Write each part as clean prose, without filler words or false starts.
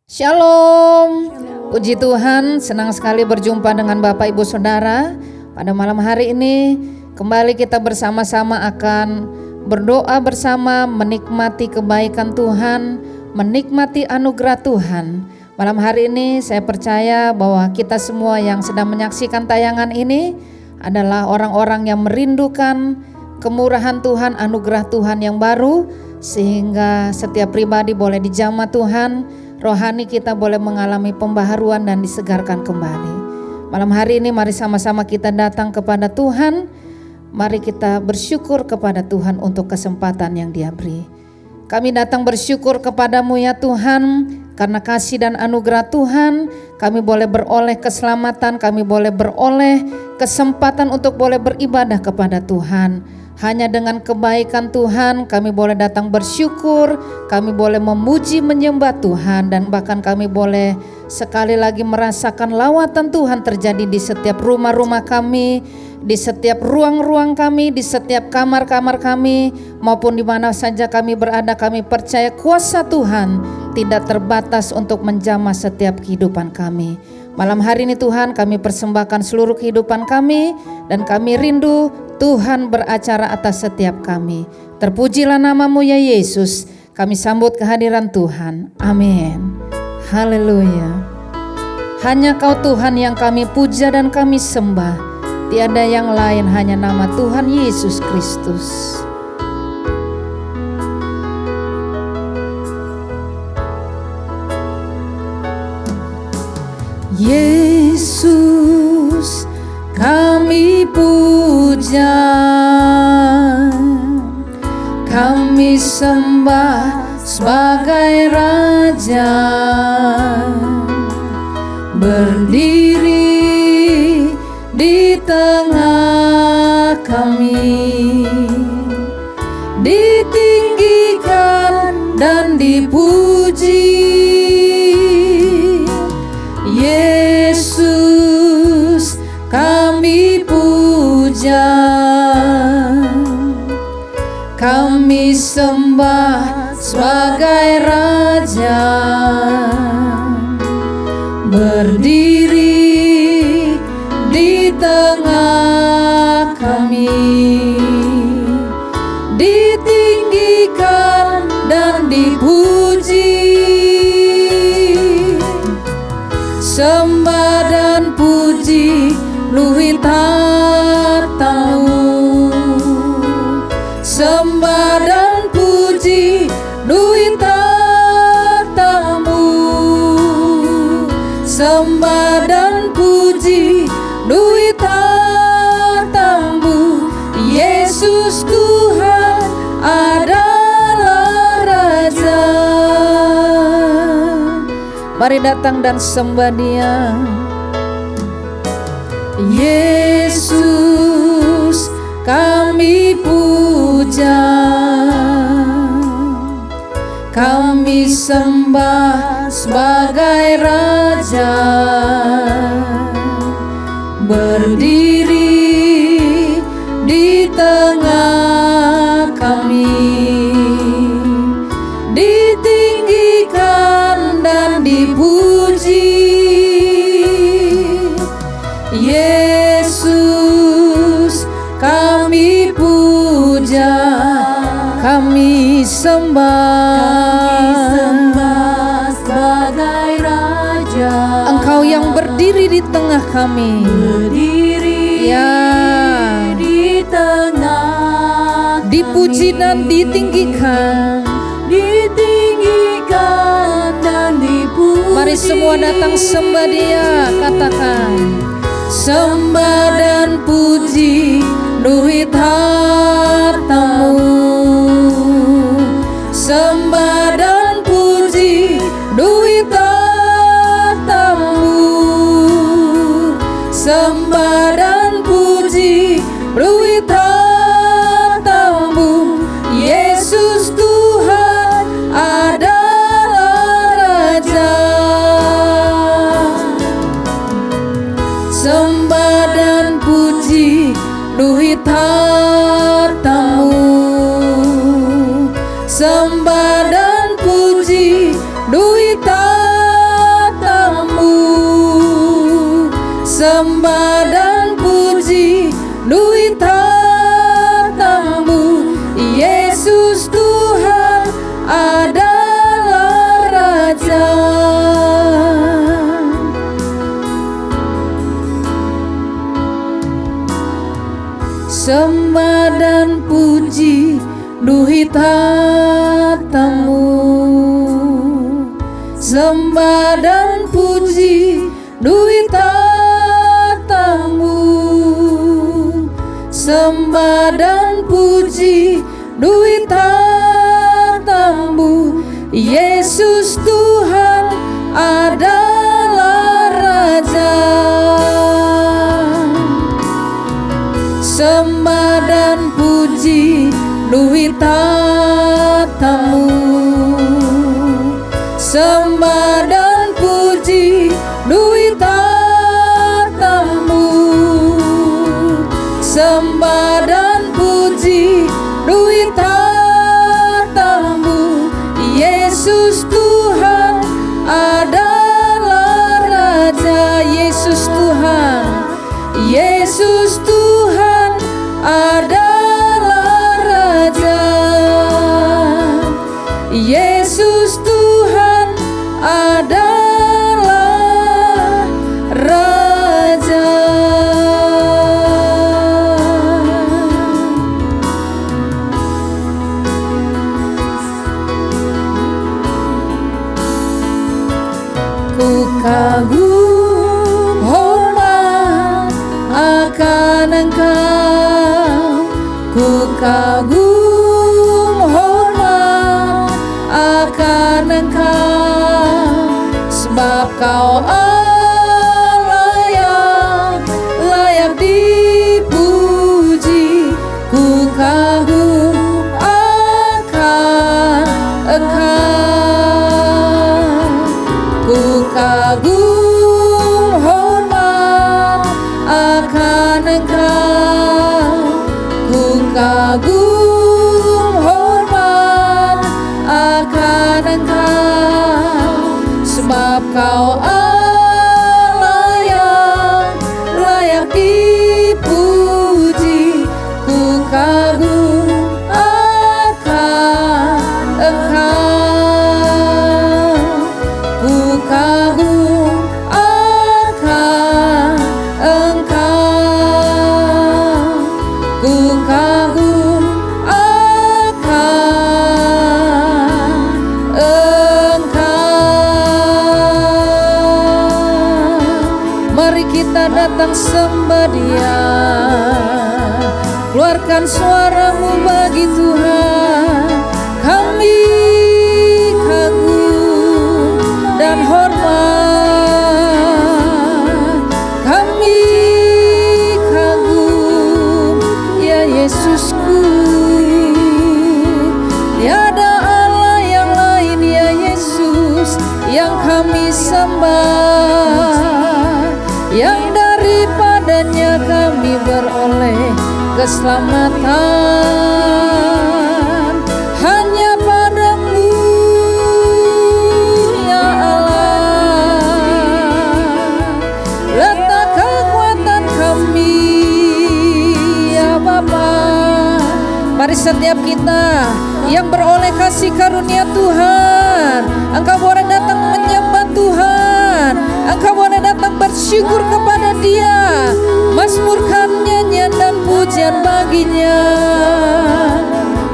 Shalom. Puji Tuhan, senang sekali berjumpa dengan Bapak Ibu Saudara. Pada malam hari ini kembali kita bersama-sama akan berdoa bersama, menikmati kebaikan Tuhan, menikmati anugerah Tuhan. Malam hari ini saya percaya bahwa kita semua yang sedang menyaksikan tayangan ini adalah orang-orang yang merindukan kemurahan Tuhan, anugerah Tuhan yang baru, sehingga setiap pribadi boleh dijamah Tuhan. Rohani kita boleh mengalami pembaharuan dan disegarkan kembali. Malam hari ini mari sama-sama kita datang kepada Tuhan. Mari kita bersyukur kepada Tuhan untuk kesempatan yang Dia beri. Kami datang bersyukur kepadamu ya Tuhan, karena kasih dan anugerah Tuhan kami boleh beroleh keselamatan, kami boleh beroleh kesempatan untuk boleh beribadah kepada Tuhan. Hanya dengan kebaikan Tuhan kami boleh datang bersyukur, kami boleh memuji menyembah Tuhan, dan bahkan kami boleh sekali lagi merasakan lawatan Tuhan terjadi di setiap rumah-rumah kami, di setiap ruang-ruang kami, di setiap kamar-kamar kami, maupun di mana saja kami berada. Kami percaya kuasa Tuhan tidak terbatas untuk menjamah setiap kehidupan kami. Malam hari ini Tuhan kami persembahkan seluruh kehidupan kami, dan kami rindu Tuhan beracara atas setiap kami. Terpujilah namamu ya Yesus. Kami sambut kehadiran Tuhan. Amin. Haleluya. Hanya Kau Tuhan yang kami puja dan kami sembah. Tiada yang lain, hanya nama Tuhan Yesus Kristus. Yesus kami puja, kami sembah sebagai Raja, berdiri di tengah kami, ditinggikan dan dipuji. Yesus kami puja, kami sembah sebagai Raja, berdiri di tengah kami, ditinggikan dan dipuji. Sembah dan puji luhur tahta-Mu, sembah dan puji luhur tahta-Mu, sembah dan puji luhur tahta-Mu. Yesus Tuhan adalah Raja. Mari datang dan sembah Dia. Yesus kami puja, kami sembah sebagai Raja, berdiri di tengah kami, ditinggikan dan dipuji. Yesus kami puja, kami sembah sebagai Raja, Engkau yang berdiri di tengah kami, berdiri di tengah, dipuji dan ditinggikan, dan dipuji. Mari semua datang sembah Dia, katakan sembah dan puji luhur tahta-Mu, sembah dan puji luhur tahta-Mu, sembah dan puji luhur tahta-Mu. Yesus Tuhan adalah Raja, sembah dan puji luhur tahta-Mu. sembah dan puji duit tatamu. Yesus Tuhan adalah Raja. Sembah dan puji duit tatamu. Sembah dan puji duit tatamu. Sembah dan puji duit tatamu. Yesus Tuhan adalah Raja. Sembah dan puji duit tatamu. Sembah dan puji duit tatamu. Sembah dan puji duit tatamu. Yesus Tuhan adalah Raja. Yesus Tuhan, Yesus Tuhan adalah Raja. Yesus Tuhan adalah Raja. Ku kagum hormat akan Engkau. Ku kagum hormat akan Engkau, sebab Kau Allah yang layak dipuji. Ku kagum akan Engkau. Ku kagum hormat akan Engkau. Ku kagum hormat akan Engkau, sebab Kau Allah yang layak dipuji. Ku kagum akan Engkau. Ku kagum akan Engkau. Ku kagum akan Engkau. Mari kita datang sembah Dia. Keluarkan suaramu bagi Tuhan. Kami kagum dan hormat. Kami kagum, ya Yesusku. Tiada Allah yang lain, ya Yesus, yang kami sembah, yang daripadanya kami beroleh keselamatan. Hanya padamu, ya Allah, letak kekuatan kami, ya Bapa. Mari setiap kita yang beroleh kasih karunia Tuhan, engkau boleh datang menyembah Tuhan. Engkau boleh datang bersyukur kepada Dia, mazmurkan nyanyian dan pujian baginya.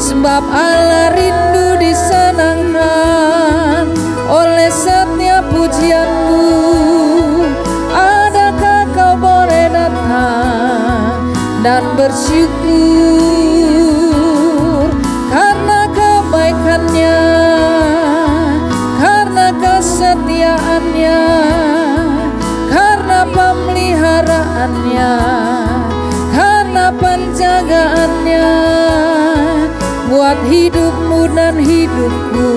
Sebab Allah rindu disenangkan oleh setiap pujianmu. Adakah kau boleh datang dan bersyukur karena kebaikannya, karena kesetiaannya, karena pemeliharaannya, karena penjagaannya buat hidupmu dan hidupku.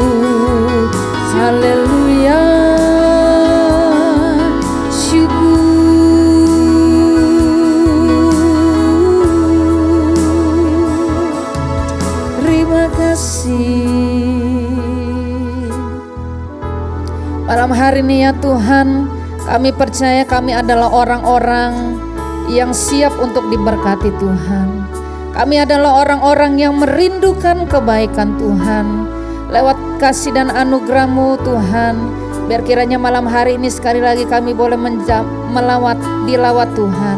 Haleluya, terima kasih. Malam hari ini ya Tuhan, Kami percaya kami adalah orang-orang yang siap untuk diberkati Tuhan. Kami adalah orang-orang yang merindukan kebaikan Tuhan. Lewat kasih dan anugerah-Mu Tuhan, biar kiranya malam hari ini sekali lagi kami boleh dilawat Tuhan.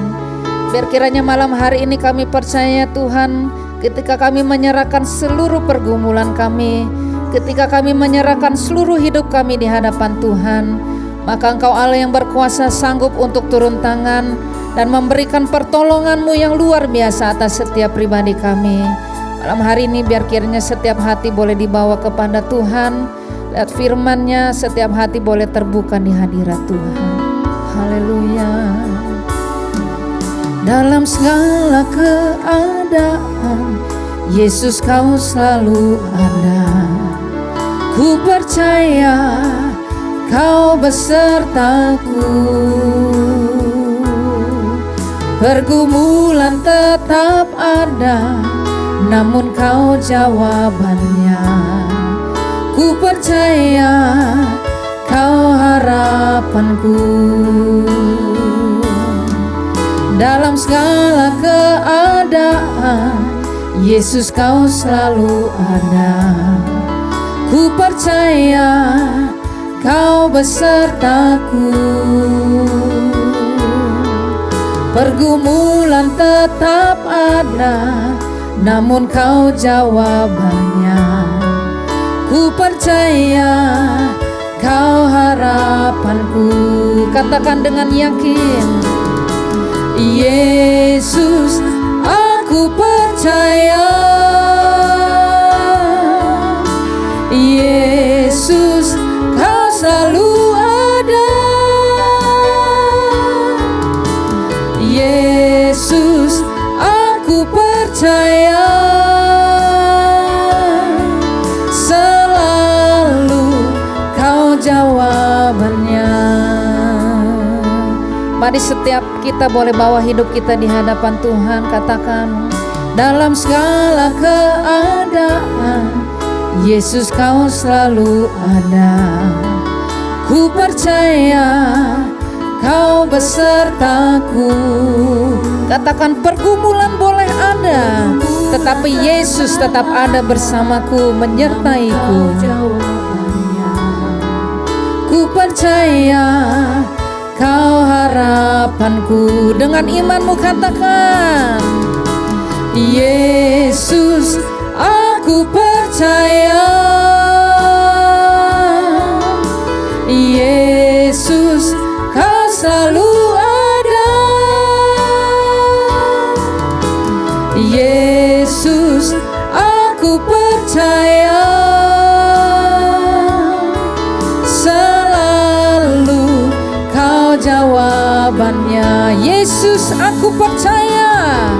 Biar kiranya malam hari ini kami percaya Tuhan, ketika kami menyerahkan seluruh pergumulan kami, ketika kami menyerahkan seluruh hidup kami di hadapan Tuhan, maka Engkau Allah yang berkuasa sanggup untuk turun tangan dan memberikan pertolongan-Mu yang luar biasa atas setiap pribadi kami. Malam hari ini biar kiranya setiap hati boleh dibawa kepada Tuhan. Lihat firman-Nya, setiap hati boleh terbuka di hadirat Tuhan. Haleluya. Dalam segala keadaan, Yesus Kau selalu ada. Ku percaya Kau besertaku. Pergumulan tetap ada, namun Kau jawabannya. Ku percaya Kau harapanku. Dalam segala keadaan, Yesus Kau selalu ada. Ku percaya Kau besertaku. Pergumulan tetap ada, namun Kau jawabannya. Ku percaya Kau harapanku. Katakan dengan yakin, Yesus, aku percaya. Yesus, Kau selalu ada. Yesus, aku percaya. Selalu Kau jawabannya. Mari setiap kita boleh bawa hidup kita di hadapan Tuhan. Katakan, dalam segala keadaan, Yesus Kau selalu ada. Ku percaya Kau besertaku. Katakan, pergumulan boleh ada, tetapi Yesus tetap ada bersamaku, menyertaiku. Ku percaya Kau harapanku. Dengan imanmu katakan, Yesus, aku percaya. Yesus, Kau selalu ada. Yesus, aku percaya. Selalu Kau jawabannya. Yesus, aku percaya.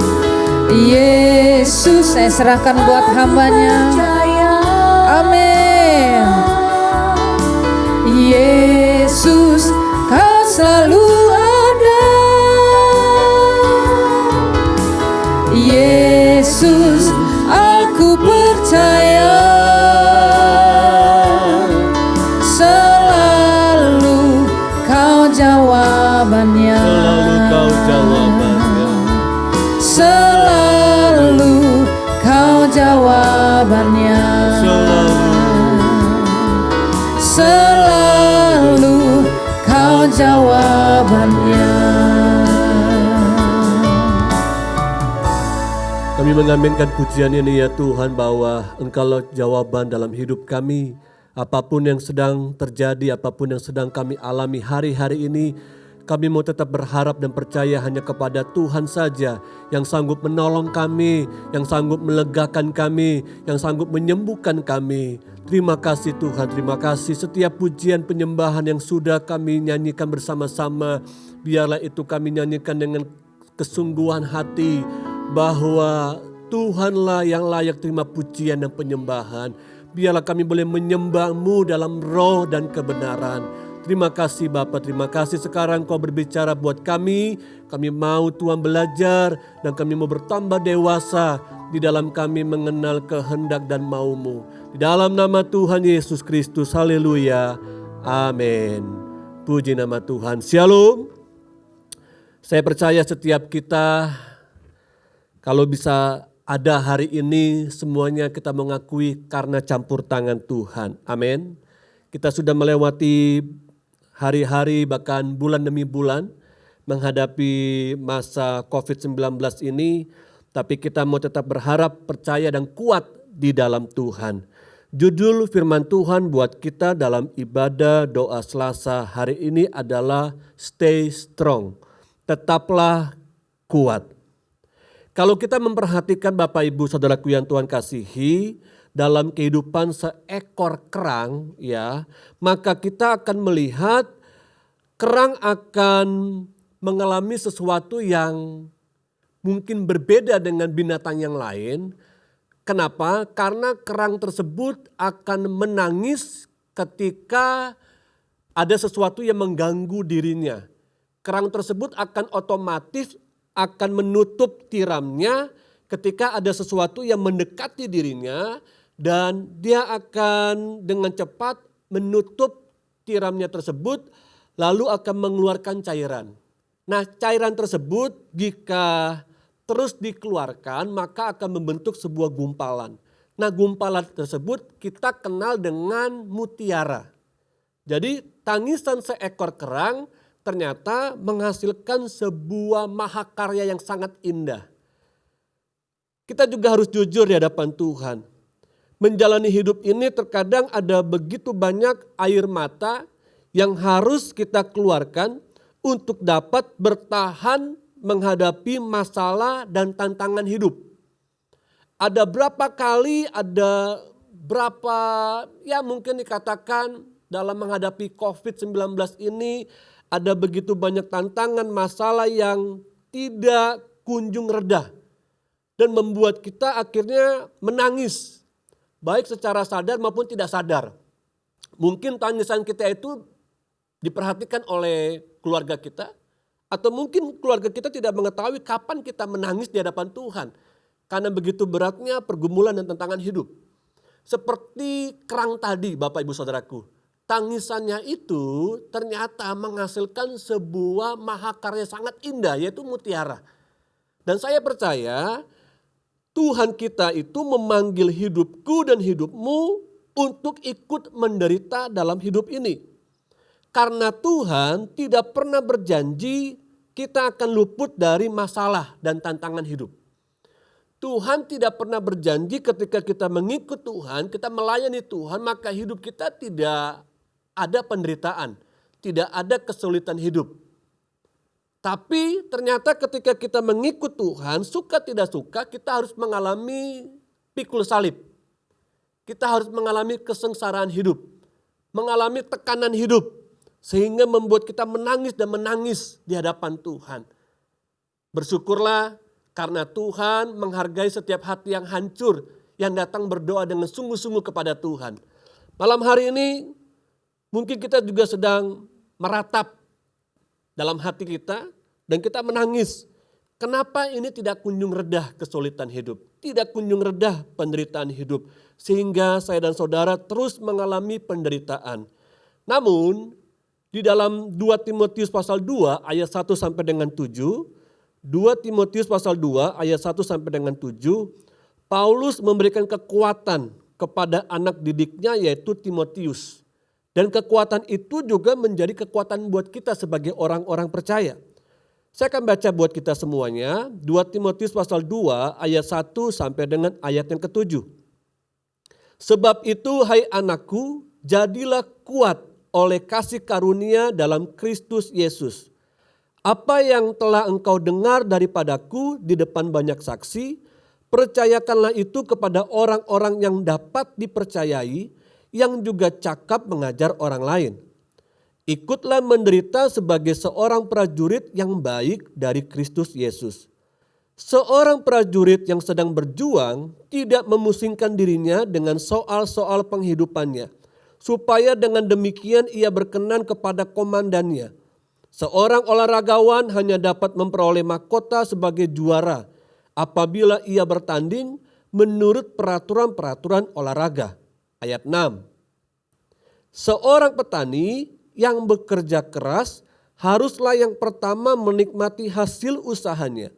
Yesus, saya serahkan buat hamba-Nya. Amin. Yesus, Kau selalu ada. Yesus, aku percaya. Selalu Kau jawabannya. Selalu Kau jawabannya. Selalu Kau jawabannya. Kami mengaminkan pujian ini ya Tuhan, bahwa Engkaulah jawaban dalam hidup kami. Apapun yang sedang terjadi, apapun yang sedang kami alami hari-hari ini, kami mau tetap berharap dan percaya hanya kepada Tuhan saja yang sanggup menolong kami, yang sanggup melegakan kami, yang sanggup menyembuhkan kami. Terima kasih Tuhan, terima kasih. Setiap pujian penyembahan yang sudah kami nyanyikan bersama-sama, biarlah itu kami nyanyikan dengan kesungguhan hati, bahwa Tuhanlah yang layak terima pujian dan penyembahan. Biarlah kami boleh menyembah-Mu dalam roh dan kebenaran. Terima kasih Bapa, terima kasih sekarang Kau berbicara buat kami. Kami mau Tuhan belajar dan kami mau bertambah dewasa di dalam kami mengenal kehendak dan mau-Mu. Di dalam nama Tuhan Yesus Kristus, haleluya, amin. Puji nama Tuhan. Shalom. Saya percaya setiap kita kalau bisa ada hari ini semuanya kita mengakui karena campur tangan Tuhan. Amin. Kita sudah melewati hari-hari bahkan bulan demi bulan menghadapi masa COVID-19 ini. Tapi kita mau tetap berharap, percaya dan kuat di dalam Tuhan. Judul firman Tuhan buat kita dalam ibadah doa Selasa hari ini adalah Stay Strong, tetaplah kuat. Kalau kita memperhatikan Bapak Ibu Saudaraku yang Tuhan kasihi, dalam kehidupan seekor kerang ya, maka kita akan melihat kerang akan mengalami sesuatu yang mungkin berbeda dengan binatang yang lain. Kenapa? Karena kerang tersebut akan menangis ketika ada sesuatu yang mengganggu dirinya. Kerang tersebut akan otomatis akan menutup tiramnya ketika ada sesuatu yang mendekati dirinya dan dia akan dengan cepat menutup tiramnya tersebut lalu akan mengeluarkan cairan. Nah, cairan tersebut jika terus dikeluarkan maka akan membentuk sebuah gumpalan. Nah, gumpalan tersebut kita kenal dengan mutiara. Jadi tangisan seekor kerang ternyata menghasilkan sebuah mahakarya yang sangat indah. Kita juga harus jujur di hadapan Tuhan. Menjalani hidup ini terkadang ada begitu banyak air mata yang harus kita keluarkan untuk dapat bertahan menghadapi masalah dan tantangan hidup. Ada berapa kali, ada berapa ya mungkin dikatakan dalam menghadapi COVID-19 ini ada begitu banyak tantangan masalah yang tidak kunjung reda. Dan membuat kita akhirnya menangis. Baik secara sadar maupun tidak sadar. Mungkin tangisan kita itu diperhatikan oleh keluarga kita. Atau mungkin keluarga kita tidak mengetahui kapan kita menangis di hadapan Tuhan. Karena begitu beratnya pergumulan dan tantangan hidup. Seperti kerang tadi Bapak Ibu Saudaraku. Tangisannya itu ternyata menghasilkan sebuah mahakarya sangat indah yaitu mutiara. Dan saya percaya Tuhan kita itu memanggil hidupku dan hidupmu untuk ikut menderita dalam hidup ini. Karena Tuhan tidak pernah berjanji kita akan luput dari masalah dan tantangan hidup. Tuhan tidak pernah berjanji ketika kita mengikut Tuhan, kita melayani Tuhan, maka hidup kita tidak ada penderitaan, tidak ada kesulitan hidup. Tapi ternyata ketika kita mengikut Tuhan, suka tidak suka kita harus mengalami pikul salib. Kita harus mengalami kesengsaraan hidup, mengalami tekanan hidup. Sehingga membuat kita menangis dan menangis di hadapan Tuhan. Bersyukurlah karena Tuhan menghargai setiap hati yang hancur yang datang berdoa dengan sungguh-sungguh kepada Tuhan. Malam hari ini mungkin kita juga sedang meratap dalam hati kita dan kita menangis. Kenapa ini tidak kunjung redah kesulitan hidup, tidak kunjung redah penderitaan hidup. Sehingga saya dan saudara terus mengalami penderitaan. Namun di dalam 2 Timotius pasal 2 ayat 1 sampai dengan 7, 2 Timotius pasal 2 ayat 1 sampai dengan 7, Paulus memberikan kekuatan kepada anak didiknya yaitu Timotius. Dan kekuatan itu juga menjadi kekuatan buat kita sebagai orang-orang percaya. Saya akan baca buat kita semuanya, 2 Timotius pasal 2 ayat 1 sampai dengan ayat yang ke-7. Sebab itu hai anakku, jadilah kuat oleh kasih karunia dalam Kristus Yesus. Apa yang telah engkau dengar daripadaku di depan banyak saksi, percayakanlah itu kepada orang-orang yang dapat dipercayai, yang juga cakap mengajar orang lain. Ikutlah menderita sebagai seorang prajurit yang baik dari Kristus Yesus. Seorang prajurit yang sedang berjuang tidak memusingkan dirinya dengan soal-soal penghidupannya, supaya dengan demikian ia berkenan kepada komandannya. Seorang olahragawan hanya dapat memperoleh mahkota sebagai juara apabila ia bertanding menurut peraturan-peraturan olahraga. Ayat 6. Seorang petani yang bekerja keras haruslah yang pertama menikmati hasil usahanya.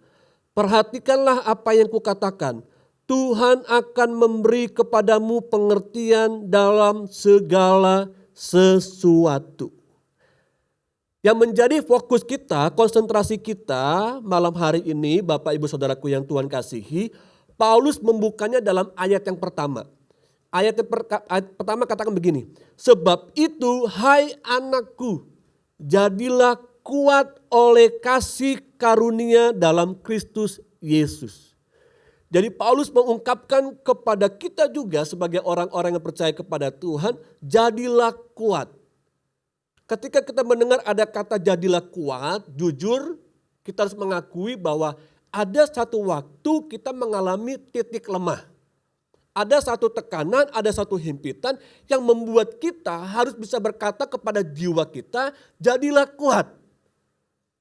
Perhatikanlah apa yang kukatakan. Tuhan akan memberi kepadamu pengertian dalam segala sesuatu. Yang menjadi fokus kita, konsentrasi kita malam hari ini, Bapak Ibu Saudaraku yang Tuhan kasihi, Paulus membukanya dalam ayat yang pertama. Ayat pertama katakan begini, sebab itu hai anakku, jadilah kuat oleh kasih karunia dalam Kristus Yesus. Jadi Paulus mengungkapkan kepada kita juga sebagai orang-orang yang percaya kepada Tuhan, jadilah kuat. Ketika kita mendengar ada kata jadilah kuat, jujur kita harus mengakui bahwa ada satu waktu kita mengalami titik lemah. Ada satu tekanan, ada satu himpitan yang membuat kita harus bisa berkata kepada jiwa kita, jadilah kuat.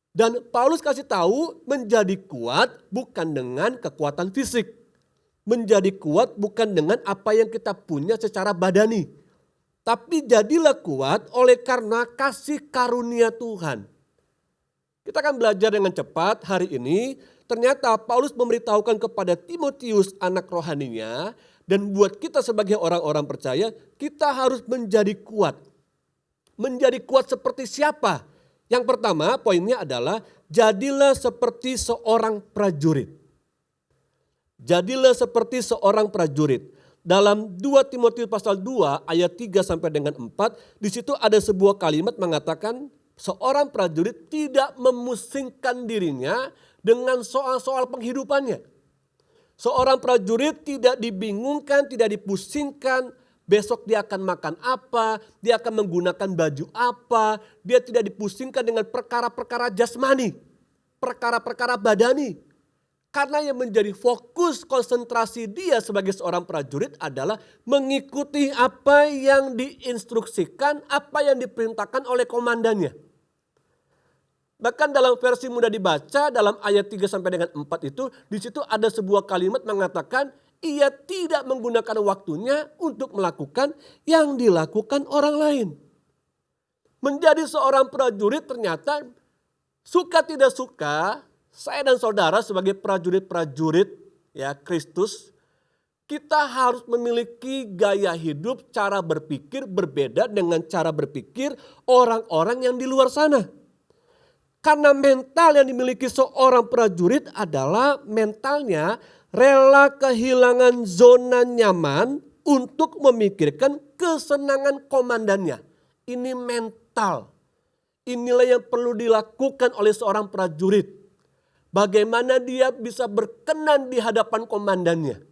Dan Paulus kasih tahu menjadi kuat bukan dengan kekuatan fisik. Menjadi kuat bukan dengan apa yang kita punya secara badani. Tapi jadilah kuat oleh karena kasih karunia Tuhan. Kita akan belajar dengan cepat hari ini. Ternyata Paulus memberitahukan kepada Timotius anak rohaninya. Dan buat kita sebagai orang-orang percaya, kita harus menjadi kuat. Menjadi kuat seperti siapa? Yang pertama poinnya adalah jadilah seperti seorang prajurit. Jadilah seperti seorang prajurit. Dalam 2 Timotius pasal 2 ayat 3 sampai dengan 4, di situ ada sebuah kalimat mengatakan seorang prajurit tidak memusingkan dirinya dengan soal-soal penghidupannya. Seorang prajurit tidak dibingungkan, tidak dipusingkan, besok dia akan makan apa, dia akan menggunakan baju apa, dia tidak dipusingkan dengan perkara-perkara jasmani, perkara-perkara badani. Karena yang menjadi fokus konsentrasi dia sebagai seorang prajurit adalah mengikuti apa yang diinstruksikan, apa yang diperintahkan oleh komandannya. Bahkan dalam versi mudah dibaca dalam ayat 3 sampai dengan 4 itu, di situ ada sebuah kalimat mengatakan ia tidak menggunakan waktunya untuk melakukan yang dilakukan orang lain. Menjadi seorang prajurit ternyata suka tidak suka, saya dan saudara sebagai prajurit-prajurit ya Kristus, kita harus memiliki gaya hidup, cara berpikir berbeda dengan cara berpikir orang-orang yang di luar sana. Karena mental yang dimiliki seorang prajurit adalah mentalnya rela kehilangan zona nyaman untuk memikirkan kesenangan komandannya. Ini mental. Inilah yang perlu dilakukan oleh seorang prajurit. Bagaimana dia bisa berkenan di hadapan komandannya.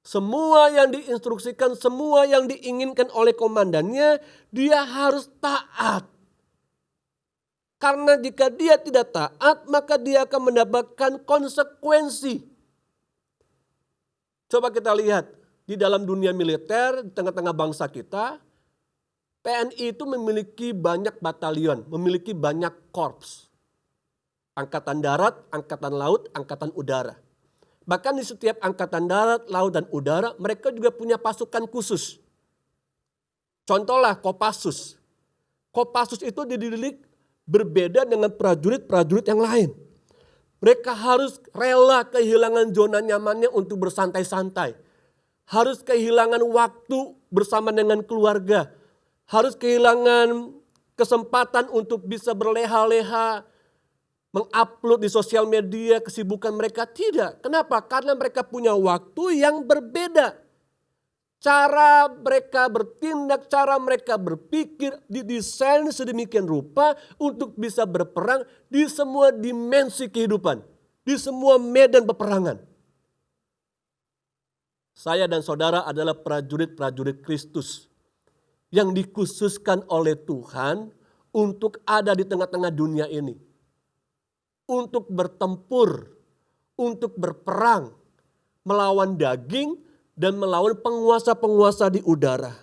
Semua yang diinstruksikan, semua yang diinginkan oleh komandannya, dia harus taat. Karena jika dia tidak taat, maka dia akan mendapatkan konsekuensi. Coba kita lihat di dalam dunia militer, di tengah-tengah bangsa kita, TNI itu memiliki banyak batalion, memiliki banyak korps. Angkatan darat, angkatan laut, angkatan udara. Bahkan di setiap angkatan darat, laut, dan udara mereka juga punya pasukan khusus. Contohlah Kopassus. Kopassus itu dididik berbeda dengan prajurit-prajurit yang lain. Mereka harus rela kehilangan zona nyamannya untuk bersantai-santai. Harus kehilangan waktu bersama dengan keluarga. Harus kehilangan kesempatan untuk bisa berleha-leha, mengupload di sosial media kesibukan mereka. Tidak. Kenapa? Karena mereka punya waktu yang berbeda. Cara mereka bertindak, cara mereka berpikir didesain sedemikian rupa untuk bisa berperang di semua dimensi kehidupan. Di semua medan peperangan. Saya dan saudara adalah prajurit-prajurit Kristus yang dikhususkan oleh Tuhan untuk ada di tengah-tengah dunia ini. Untuk bertempur, untuk berperang, melawan daging dan melawan penguasa-penguasa di udara.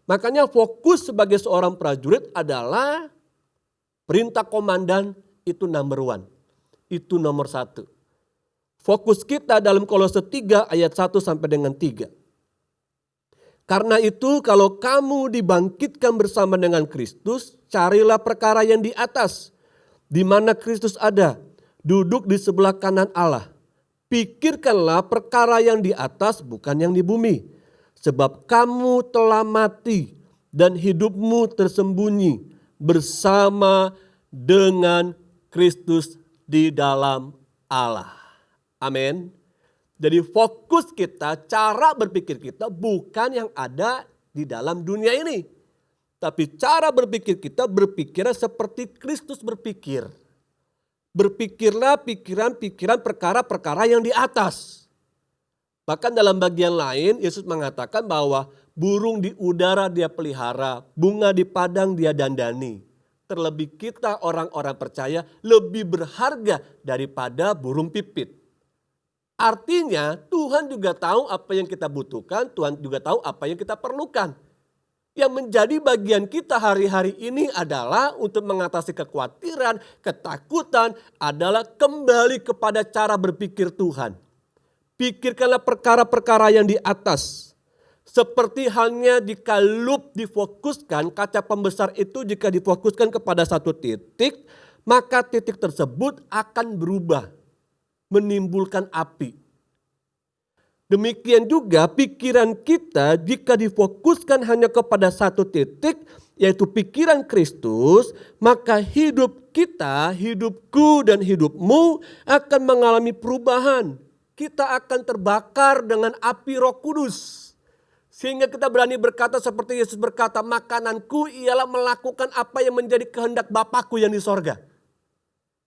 Makanya fokus sebagai seorang prajurit adalah perintah komandan itu number one. Itu nomor satu. Fokus kita dalam Kolose 3 ayat 1 sampai dengan 3. Karena itu kalau kamu dibangkitkan bersama dengan Kristus, carilah perkara yang di atas, di mana Kristus ada, duduk di sebelah kanan Allah. Pikirkanlah perkara yang di atas, bukan yang di bumi. Sebab kamu telah mati dan hidupmu tersembunyi bersama dengan Kristus di dalam Allah. Amin. Jadi fokus kita, cara berpikir kita bukan yang ada di dalam dunia ini. Tapi cara berpikir kita berpikirnya seperti Kristus berpikir. Berpikirlah pikiran-pikiran perkara-perkara yang di atas. Bahkan dalam bagian lain Yesus mengatakan bahwa burung di udara dia pelihara, bunga di padang dia dandani. Terlebih kita orang-orang percaya lebih berharga daripada burung pipit. Artinya Tuhan juga tahu apa yang kita butuhkan, Tuhan juga tahu apa yang kita perlukan. Yang menjadi bagian kita hari-hari ini adalah untuk mengatasi kekhawatiran, ketakutan adalah kembali kepada cara berpikir Tuhan. Pikirkanlah perkara-perkara yang di atas. Seperti halnya jika lup difokuskan, kaca pembesar itu jika difokuskan kepada satu titik, maka titik tersebut akan berubah, menimbulkan api. Demikian juga pikiran kita jika difokuskan hanya kepada satu titik, yaitu pikiran Kristus, maka hidup kita, hidupku dan hidupmu akan mengalami perubahan. Kita akan terbakar dengan api Roh Kudus. Sehingga kita berani berkata seperti Yesus berkata, makananku ialah melakukan apa yang menjadi kehendak Bapakku yang di sorga.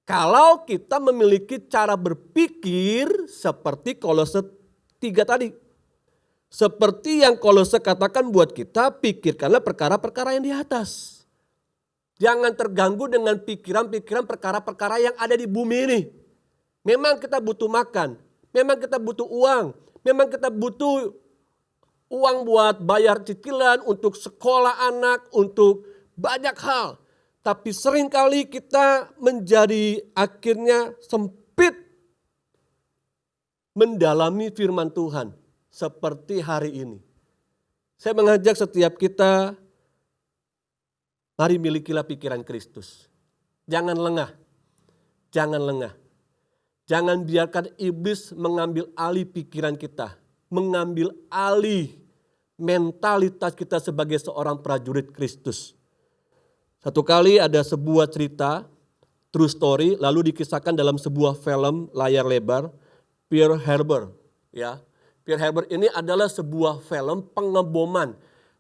Kalau kita memiliki cara berpikir seperti Kolose 3 tadi. Seperti yang Kolose katakan buat kita, pikirkanlah perkara-perkara yang di atas. Jangan terganggu dengan pikiran-pikiran perkara-perkara yang ada di bumi ini. Memang kita butuh makan, memang kita butuh uang, memang kita butuh uang buat bayar cicilan, untuk sekolah anak, untuk banyak hal. Tapi seringkali kita menjadi akhirnya sempit mendalami firman Tuhan seperti hari ini. Saya mengajak setiap kita, mari milikilah pikiran Kristus. Jangan lengah, jangan lengah. Jangan biarkan iblis mengambil alih pikiran kita, mengambil alih mentalitas kita sebagai seorang prajurit Kristus. Satu kali ada sebuah cerita, true story, lalu dikisahkan dalam sebuah film layar lebar, Pearl Harbor. Ya, Pearl Harbor ini adalah sebuah film pengeboman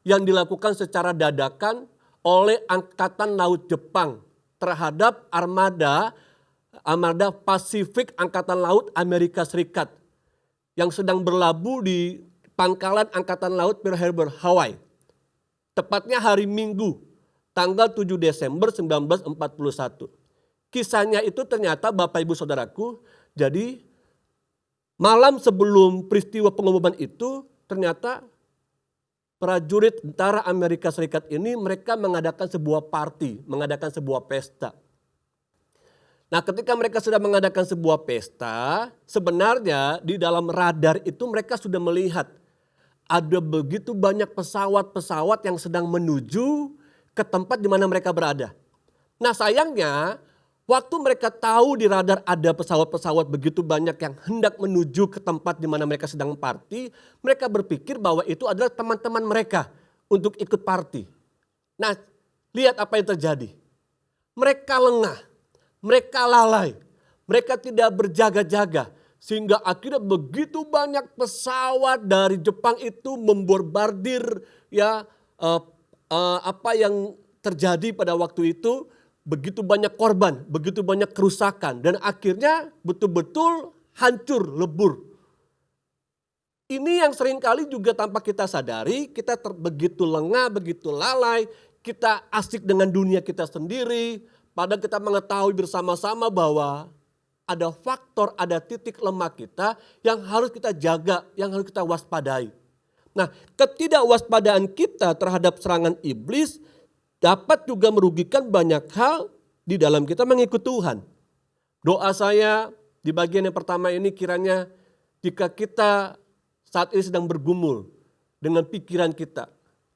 yang dilakukan secara dadakan oleh Angkatan Laut Jepang terhadap armada Pasifik Angkatan Laut Amerika Serikat yang sedang berlabuh di pangkalan Angkatan Laut Pearl Harbor, Hawaii. Tepatnya hari Minggu, tanggal 7 Desember 1941. Kisahnya itu ternyata Bapak Ibu Saudaraku, jadi malam sebelum peristiwa pengeboman itu ternyata prajurit tentara Amerika Serikat ini mereka mengadakan sebuah party, mengadakan sebuah pesta. Nah, ketika mereka sudah mengadakan sebuah pesta, sebenarnya di dalam radar itu mereka sudah melihat ada begitu banyak pesawat-pesawat yang sedang menuju ke tempat di mana mereka berada. Nah, sayangnya waktu mereka tahu di radar ada pesawat-pesawat begitu banyak yang hendak menuju ke tempat di mana mereka sedang party, mereka berpikir bahwa itu adalah teman-teman mereka untuk ikut party. Nah, lihat apa yang terjadi. Mereka lengah, mereka lalai, mereka tidak berjaga-jaga. Sehingga akhirnya begitu banyak pesawat dari Jepang itu membombardir ya apa yang terjadi pada waktu itu, begitu banyak korban, begitu banyak kerusakan, dan akhirnya betul-betul hancur, lebur. Ini yang seringkali juga tanpa kita sadari, kita begitu lengah, begitu lalai, kita asik dengan dunia kita sendiri, padahal kita mengetahui bersama-sama bahwa ada faktor, ada titik lemah kita yang harus kita jaga, yang harus kita waspadai. Nah, ketidakwaspadaan kita terhadap serangan iblis dapat juga merugikan banyak hal di dalam kita mengikut Tuhan. Doa saya di bagian yang pertama ini kiranya jika kita saat ini sedang bergumul dengan pikiran kita.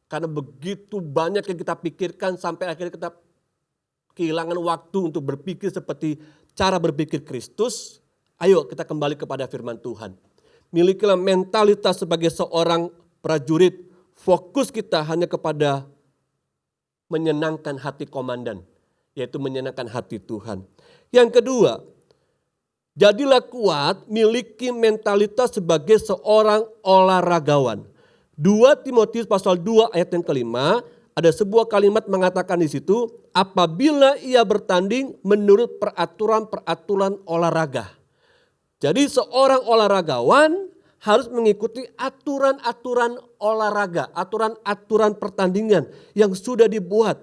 Karena begitu banyak yang kita pikirkan sampai akhirnya kita kehilangan waktu untuk berpikir seperti cara berpikir Kristus. Ayo kita kembali kepada firman Tuhan. Milikilah mentalitas sebagai seorang prajurit. Fokus kita hanya kepada menyenangkan hati komandan, yaitu menyenangkan hati Tuhan. Yang kedua, jadilah kuat, miliki mentalitas sebagai seorang olahragawan. 2 Timotius pasal 2 ayat yang kelima, ada sebuah kalimat mengatakan di situ, apabila ia bertanding menurut peraturan-peraturan olahraga. Jadi seorang olahragawan harus mengikuti aturan-aturan olahraga, aturan-aturan pertandingan yang sudah dibuat.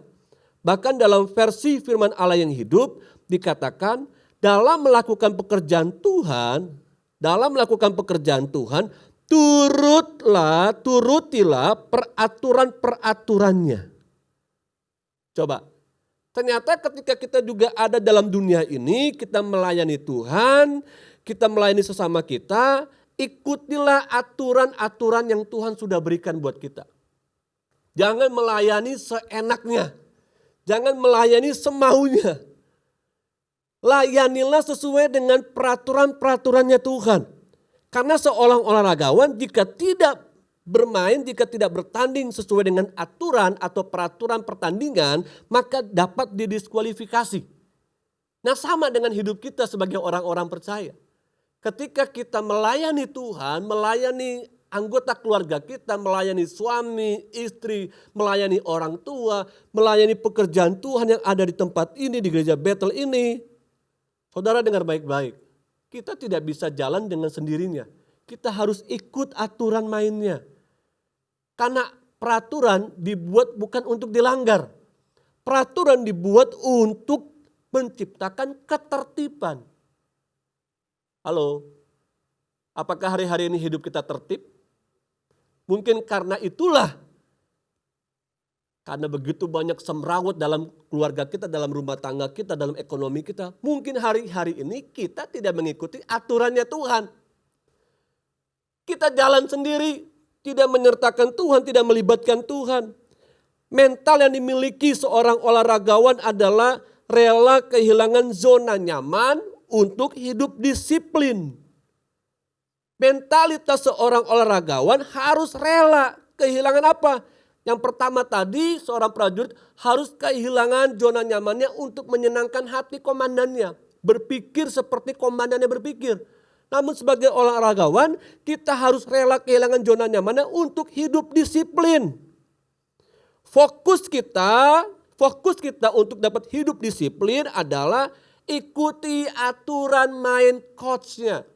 Bahkan dalam versi firman Allah yang hidup dikatakan dalam melakukan pekerjaan Tuhan, turutilah peraturan-peraturannya. Coba, ternyata ketika kita juga ada dalam dunia ini, kita melayani Tuhan, kita melayani sesama kita, ikutilah aturan-aturan yang Tuhan sudah berikan buat kita. Jangan melayani seenaknya. Jangan melayani semaunya. Layanilah sesuai dengan peraturan-peraturannya Tuhan. Karena seorang olahragawan jika tidak bermain, jika tidak bertanding sesuai dengan aturan atau peraturan pertandingan, maka dapat didiskualifikasi. Nah, sama dengan hidup kita sebagai orang-orang percaya. Ketika kita melayani Tuhan, melayani anggota keluarga kita, melayani suami, istri, melayani orang tua, melayani pekerjaan Tuhan yang ada di tempat ini, di gereja Bethel ini. Saudara dengar baik-baik, kita tidak bisa jalan dengan sendirinya. Kita harus ikut aturan mainnya. Karena peraturan dibuat bukan untuk dilanggar. Peraturan dibuat untuk menciptakan ketertiban. Halo, apakah hari-hari ini hidup kita tertib? Mungkin karena itulah, karena begitu banyak semrawut dalam keluarga kita, dalam rumah tangga kita, dalam ekonomi kita. Mungkin hari-hari ini kita tidak mengikuti aturannya Tuhan. Kita jalan sendiri, tidak menyertakan Tuhan, tidak melibatkan Tuhan. Mental yang dimiliki seorang olahragawan adalah rela kehilangan zona nyaman untuk hidup disiplin. Mentalitas seorang olahragawan harus rela kehilangan apa? Yang pertama tadi seorang prajurit harus kehilangan zona nyamannya untuk menyenangkan hati komandannya. Berpikir seperti komandannya berpikir. Namun sebagai olahragawan kita harus rela kehilangan zona nyamannya untuk hidup disiplin. Fokus kita untuk dapat hidup disiplin adalah ikuti aturan main coachnya.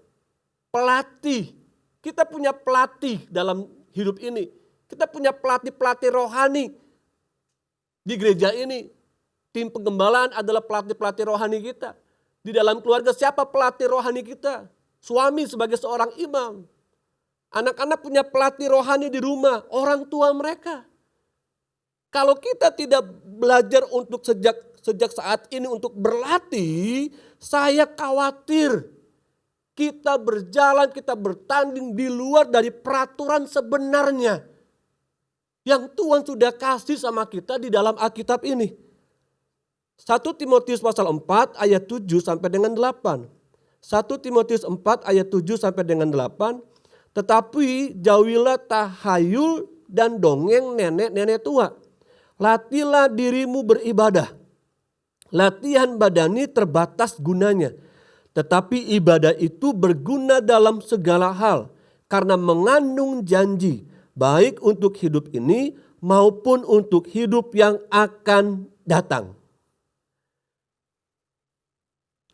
Pelatih. Kita punya pelatih dalam hidup ini. Kita punya pelatih-pelatih rohani di gereja ini. Tim penggembalaan adalah pelatih-pelatih rohani kita. Di dalam keluarga siapa pelatih rohani kita? Suami sebagai seorang imam. Anak-anak punya pelatih rohani di rumah, orang tua mereka. Kalau kita tidak belajar untuk sejak saat ini untuk berlatih, saya khawatir kita berjalan, kita bertanding di luar dari peraturan sebenarnya yang Tuhan sudah kasih sama kita di dalam Alkitab ini. 1 Timotius pasal 4 ayat 7 sampai dengan 8. 1 Timotius 4 ayat 7 sampai dengan 8. Tetapi jauhilah tahayul dan dongeng nenek-nenek tua. Latihlah dirimu beribadah. Latihan badani terbatas gunanya. Tetapi ibadah itu berguna dalam segala hal. Karena mengandung janji. Baik untuk hidup ini maupun untuk hidup yang akan datang.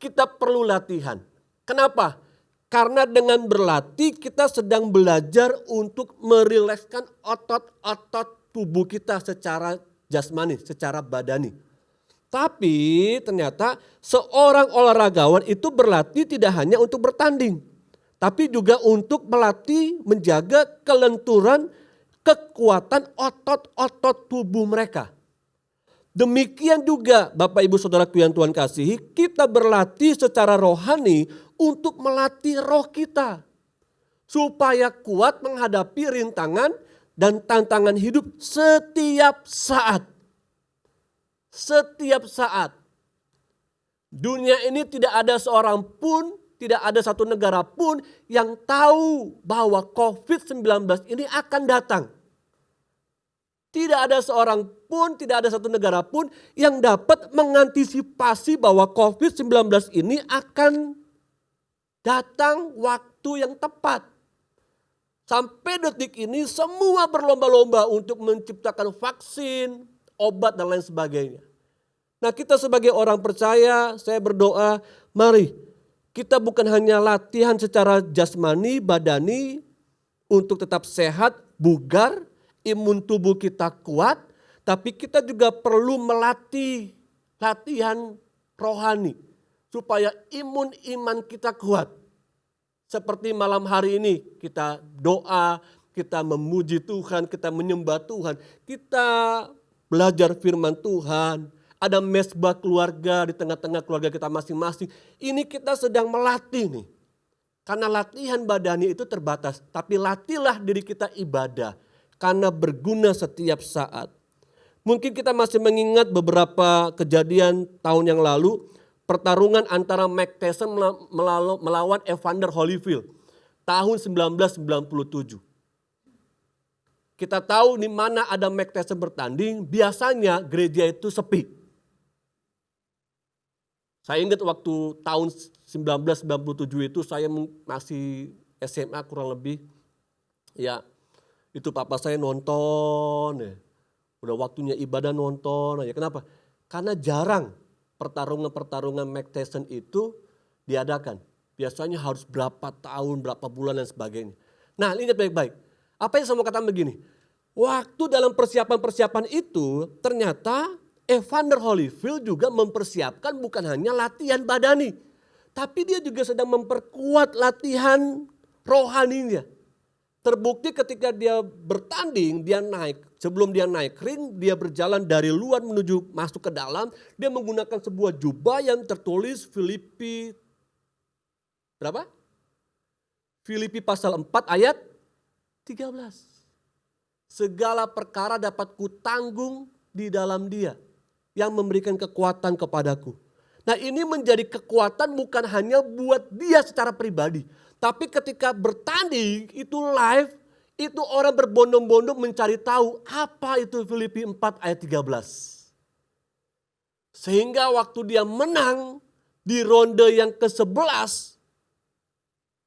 Kita perlu latihan. Kenapa? Karena dengan berlatih kita sedang belajar untuk merilekskan otot-otot tubuh kita secara jasmani, secara badani. Tapi ternyata seorang olahragawan itu berlatih tidak hanya untuk bertanding. Tapi juga untuk melatih menjaga kelenturan, kekuatan otot-otot tubuh mereka. Demikian juga Bapak Ibu Saudaraku yang Tuhan kasihi, kita berlatih secara rohani untuk melatih roh kita. Supaya kuat menghadapi rintangan dan tantangan hidup setiap saat. Setiap saat. Dunia ini tidak ada seorang pun, tidak ada satu negara pun yang tahu bahwa COVID-19 ini akan datang. Tidak ada seorang pun, tidak ada satu negara pun yang dapat mengantisipasi bahwa COVID-19 ini akan datang waktu yang tepat. Sampai detik ini semua berlomba-lomba untuk menciptakan vaksin, obat dan lain sebagainya. Nah, kita sebagai orang percaya, saya berdoa, mari kita bukan hanya latihan secara jasmani, badani untuk tetap sehat, bugar, imun tubuh kita kuat, tapi kita juga perlu melatih latihan rohani supaya imun iman kita kuat. Seperti malam hari ini kita doa, kita memuji Tuhan, kita menyembah Tuhan, kita belajar firman Tuhan, ada mesbah keluarga di tengah-tengah keluarga kita masing-masing. Ini kita sedang melatih nih. Karena latihan badani itu terbatas, tapi latihlah diri kita ibadah. Karena berguna setiap saat. Mungkin kita masih mengingat beberapa kejadian tahun yang lalu, pertarungan antara Mike Tyson melawan Evander Holyfield tahun 1997. Kita tahu di mana ada Mike Tyson bertanding, biasanya gereja itu sepi. Saya ingat waktu tahun 1997 itu saya masih SMA kurang lebih. Ya, itu papa saya nonton ya. Udah waktunya ibadah nonton aja. Kenapa? Karena jarang pertarungan-pertarungan Mike Tyson itu diadakan. Biasanya harus berapa tahun, berapa bulan dan sebagainya. Nah, ingat baik-baik. Apa yang saya mau katakan begini. Waktu dalam persiapan-persiapan itu ternyata Evander Holyfield juga mempersiapkan bukan hanya latihan badani. Tapi dia juga sedang memperkuat latihan rohaninya. Terbukti ketika dia bertanding, dia naik. Sebelum dia naik ring, dia berjalan dari luar menuju masuk ke dalam. Dia menggunakan sebuah jubah yang tertulis Filipi berapa? Filipi pasal 4 ayat 13. Segala perkara dapat kutanggung di dalam Dia yang memberikan kekuatan kepadaku. Nah, ini menjadi kekuatan bukan hanya buat dia secara pribadi. Tapi ketika bertanding itu live, itu orang berbondong-bondong mencari tahu apa itu Filipi 4 ayat 13. Sehingga waktu dia menang di ronde yang ke-11,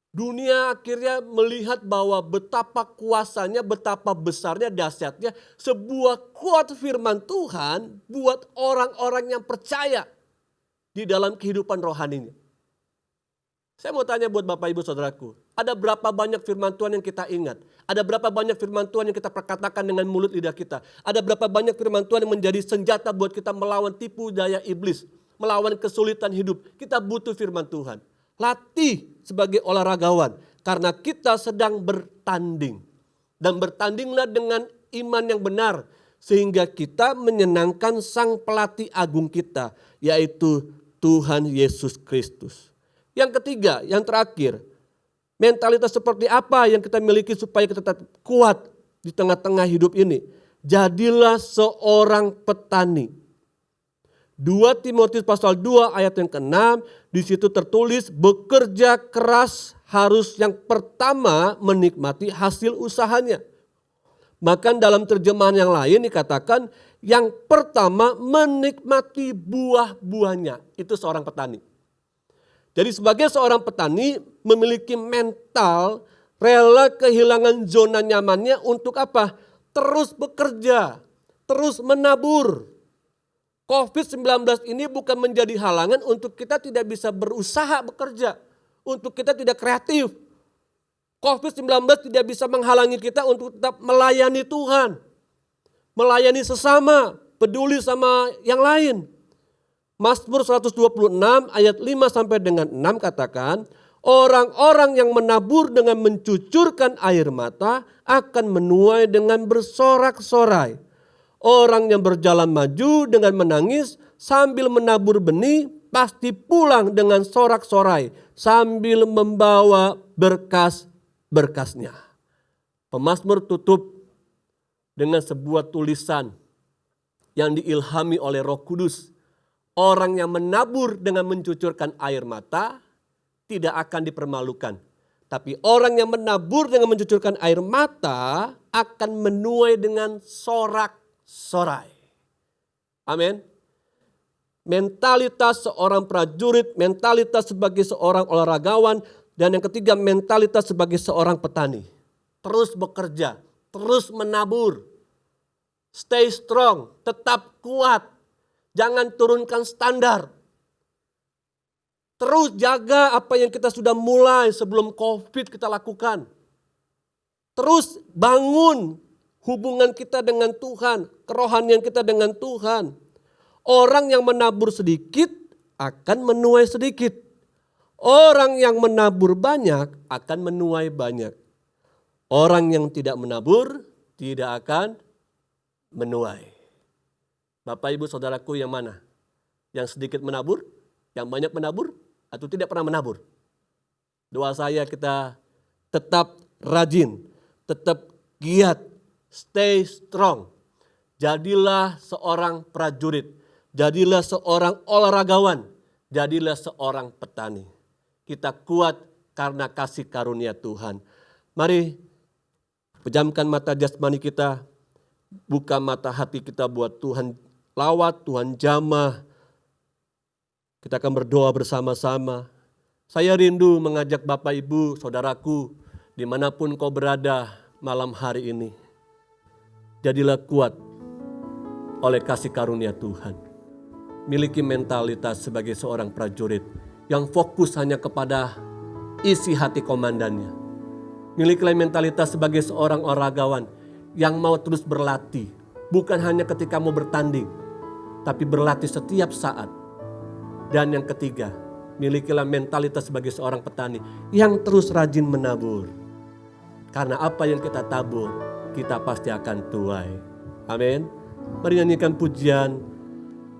dunia akhirnya melihat bahwa betapa kuasanya, betapa besarnya, dahsyatnya sebuah kuat firman Tuhan buat orang-orang yang percaya di dalam kehidupan rohaninya. Saya mau tanya buat Bapak Ibu Saudaraku, ada berapa banyak firman Tuhan yang kita ingat? Ada berapa banyak firman Tuhan yang kita perkatakan dengan mulut lidah kita? Ada berapa banyak firman Tuhan yang menjadi senjata buat kita melawan tipu daya iblis, melawan kesulitan hidup? Kita butuh firman Tuhan. Latih sebagai olahragawan karena kita sedang bertanding. Dan bertandinglah dengan iman yang benar sehingga kita menyenangkan sang pelatih agung kita, yaitu Tuhan Yesus Kristus. Yang ketiga, yang terakhir, mentalitas seperti apa yang kita miliki supaya kita tetap kuat di tengah-tengah hidup ini? Jadilah seorang petani. 2 Timotius pasal 2 ayat yang ke-6, di situ tertulis bekerja keras harus yang pertama menikmati hasil usahanya. Bahkan dalam terjemahan yang lain dikatakan yang pertama menikmati buah-buahnya. Itu seorang petani. Jadi sebagai seorang petani memiliki mental rela kehilangan zona nyamannya untuk apa? Terus bekerja, terus menabur. COVID-19 ini bukan menjadi halangan untuk kita tidak bisa berusaha bekerja, untuk kita tidak kreatif. COVID-19 tidak bisa menghalangi kita untuk tetap melayani Tuhan, melayani sesama, peduli sama yang lain. Mazmur 126 ayat 5 sampai dengan 6 katakan, orang-orang yang menabur dengan mencucurkan air mata akan menuai dengan bersorak-sorai. Orang yang berjalan maju dengan menangis sambil menabur benih pasti pulang dengan sorak-sorai sambil membawa berkas-berkasnya. Pemazmur tutup dengan sebuah tulisan yang diilhami oleh Roh Kudus. Orang yang menabur dengan mencucurkan air mata tidak akan dipermalukan. Tapi orang yang menabur dengan mencucurkan air mata akan menuai dengan sorak-sorai. Amin. Mentalitas seorang prajurit, mentalitas sebagai seorang olahragawan, dan yang ketiga mentalitas sebagai seorang petani. Terus bekerja, terus menabur. Stay strong, tetap kuat. Jangan turunkan standar. Terus jaga apa yang kita sudah mulai sebelum COVID kita lakukan. Terus bangun hubungan kita dengan Tuhan, kerohanian kita dengan Tuhan. Orang yang menabur sedikit akan menuai sedikit. Orang yang menabur banyak akan menuai banyak. Orang yang tidak menabur tidak akan menuai. Bapak ibu saudaraku yang mana? Yang sedikit menabur? Yang banyak menabur? Atau tidak pernah menabur? Doa saya kita tetap rajin, tetap giat, stay strong. Jadilah seorang prajurit, jadilah seorang olahragawan, jadilah seorang petani. Kita kuat karena kasih karunia Tuhan. Mari pejamkan mata jasmani kita, buka mata hati kita buat Tuhan lawat, Tuhan jamah. Kita akan berdoa bersama-sama. Saya rindu mengajak Bapak Ibu, Saudaraku, dimanapun kau berada malam hari ini. Jadilah kuat oleh kasih karunia Tuhan. Miliki mentalitas sebagai seorang prajurit yang fokus hanya kepada isi hati komandannya. Milikilah mentalitas sebagai seorang olahragawan yang mau terus berlatih. Bukan hanya ketika mau bertanding, tapi berlatih setiap saat. Dan yang ketiga, milikilah mentalitas sebagai seorang petani yang terus rajin menabur. Karena apa yang kita tabur, kita pasti akan tuai. Amin. Mari nyanyikan pujian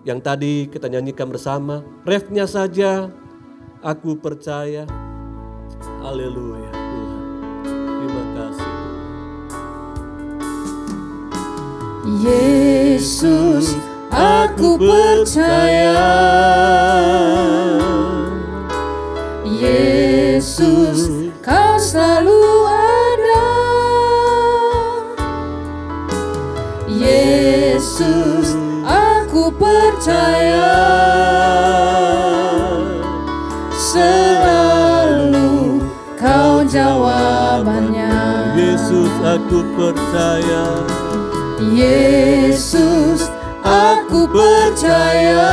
yang tadi kita nyanyikan bersama. Refnya saja, aku percaya. Haleluya Tuhan. Terima kasih. Yesus, aku percaya. Yesus, kau selalu ada. Yesus, aku percaya. Selalu kau jawabannya. Yesus, aku percaya. Yesus, aku percaya.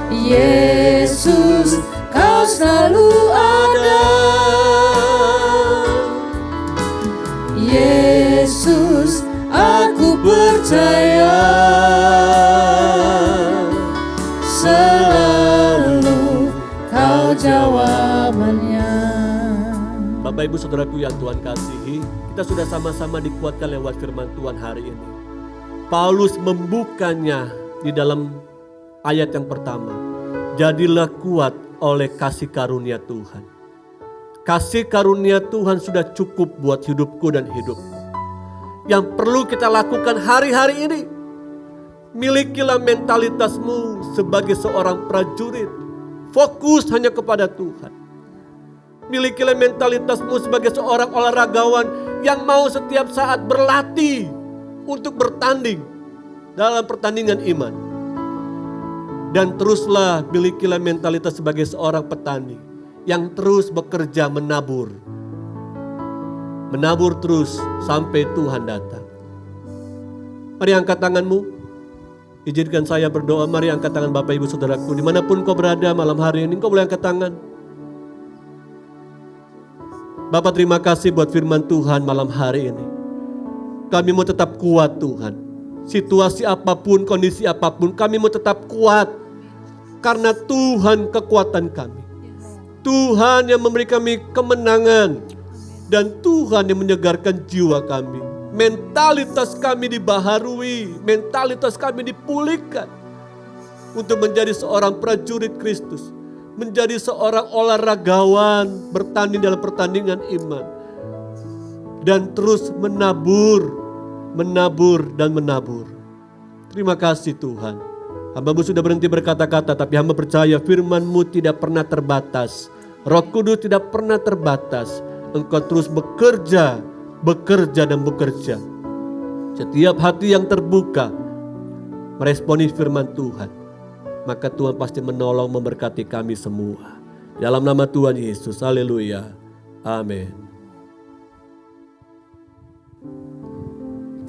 Yesus, kau selalu ada. Yesus, aku percaya. Selalu kau jawabannya. Bapak Ibu Saudaraku yang Tuhan kasihi, kita sudah sama-sama dikuatkan lewat firman Tuhan hari ini. Paulus membukanya di dalam ayat yang pertama. Jadilah kuat oleh kasih karunia Tuhan. Kasih karunia Tuhan sudah cukup buat hidupku dan hidupmu. Yang perlu kita lakukan hari-hari ini, milikilah mentalitasmu sebagai seorang prajurit. Fokus hanya kepada Tuhan. Milikilah mentalitasmu sebagai seorang olahragawan yang mau setiap saat berlatih untuk bertanding dalam pertandingan iman. Dan teruslah milikilah mentalitas sebagai seorang petani yang terus bekerja menabur. Menabur terus sampai Tuhan datang. Mari angkat tanganmu. Izinkan saya berdoa. Mari angkat tangan Bapak Ibu Saudaraku. Dimanapun kau berada malam hari ini, kau boleh angkat tangan. Bapak terima kasih buat firman Tuhan malam hari ini. Kami mau tetap kuat Tuhan. Situasi apapun, kondisi apapun, kami mau tetap kuat. Karena Tuhan kekuatan kami. Tuhan yang memberi kami kemenangan. Dan Tuhan yang menyegarkan jiwa kami. Mentalitas kami dibaharui. Mentalitas kami dipulihkan. Untuk menjadi seorang prajurit Kristus. Menjadi seorang olahragawan bertanding dalam pertandingan iman. dan terus menabur, dan menabur. Terima kasih Tuhan. Hamba-Mu sudah berhenti berkata-kata, tapi hamba percaya firman-Mu tidak pernah terbatas. Roh Kudus tidak pernah terbatas. Engkau terus bekerja dan bekerja. Setiap hati yang terbuka meresponi firman Tuhan, maka Tuhan pasti menolong, memberkati kami semua. Dalam nama Tuhan Yesus, haleluya, amin.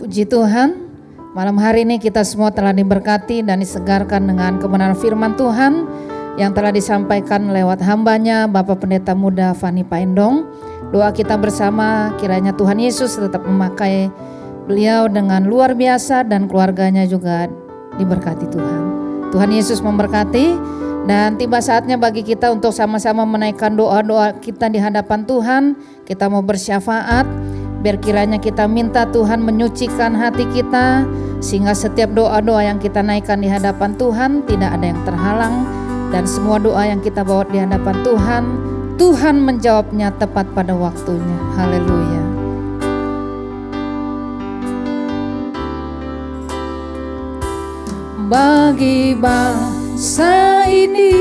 Puji Tuhan, malam hari ini kita semua telah diberkati dan disegarkan dengan kebenaran firman Tuhan yang telah disampaikan lewat hambanya Bapak Pendeta Muda Fani Paendong. Doa kita bersama, kiranya Tuhan Yesus tetap memakai beliau dengan luar biasa dan keluarganya juga diberkati Tuhan. Tuhan Yesus memberkati. Dan tiba saatnya bagi kita untuk sama-sama menaikkan doa-doa kita di hadapan Tuhan. Kita mau bersyafaat, biar kiranya kita minta Tuhan menyucikan hati kita, sehingga setiap doa-doa yang kita naikkan di hadapan Tuhan tidak ada yang terhalang. Dan semua doa yang kita bawa di hadapan Tuhan, Tuhan menjawabnya tepat pada waktunya. Haleluya. Bagi bangsa ini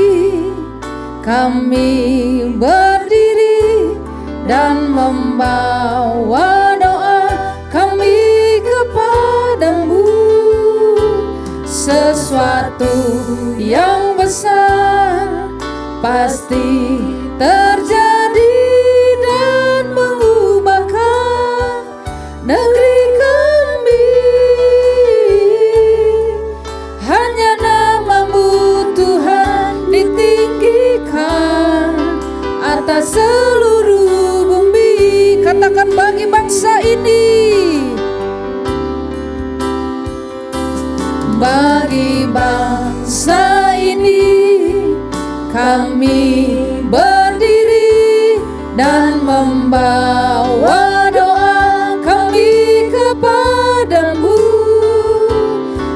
kami berdiri dan membawa doa kami kepadamu. Sesuatu yang besar pasti terjadi dan mengubahkan negeri kami. Hanya nama-Mu Tuhan ditinggikan atas seluruh bumi. Katakan bagi bangsa ini, bagi bangsa ini kami berdiri dan membawa doa kami kepadamu.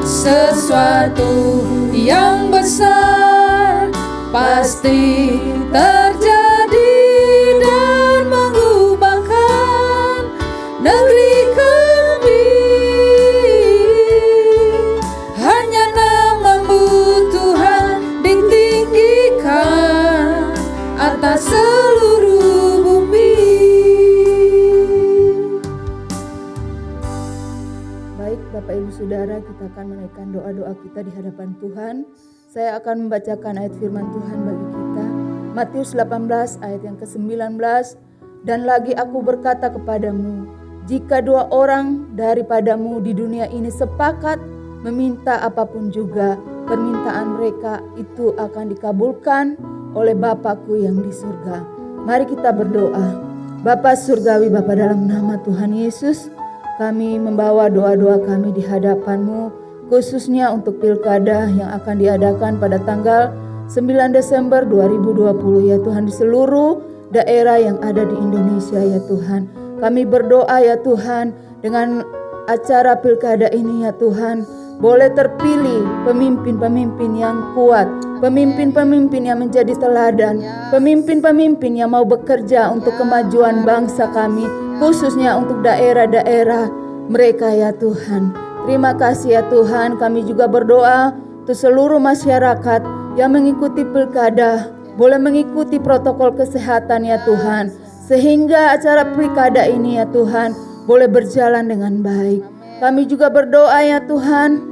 Sesuatu yang besar pasti terjadi dan mengubahkan negeri kami. Hanya nama-Mu Tuhan ditinggikan atas seluruh bumi. Baik Bapak Ibu Saudara, kita akan menaikkan doa-doa kita di hadapan Tuhan. Saya akan membacakan ayat firman Tuhan bagi kita. Matius 18 ayat yang ke-19. Dan lagi aku berkata kepadamu, jika 2 orang daripadamu di dunia ini sepakat meminta apapun juga, permintaan mereka itu akan dikabulkan oleh Bapa-Ku yang di surga. Mari kita berdoa. Bapa Surgawi, Bapa dalam nama Tuhan Yesus, kami membawa doa-doa kami di hadapan-Mu, khususnya untuk pilkada yang akan diadakan pada tanggal 9 Desember 2020 ya Tuhan, di seluruh daerah yang ada di Indonesia ya Tuhan. Kami berdoa ya Tuhan, dengan acara pilkada ini ya Tuhan, boleh terpilih pemimpin-pemimpin yang kuat, pemimpin-pemimpin yang menjadi teladan, pemimpin-pemimpin yang mau bekerja untuk kemajuan bangsa kami, khususnya untuk daerah-daerah mereka ya Tuhan. Terima kasih ya Tuhan, kami juga berdoa untuk seluruh masyarakat yang mengikuti pilkada, boleh mengikuti protokol kesehatan ya Tuhan, sehingga acara pilkada ini ya Tuhan boleh berjalan dengan baik. Kami juga berdoa ya Tuhan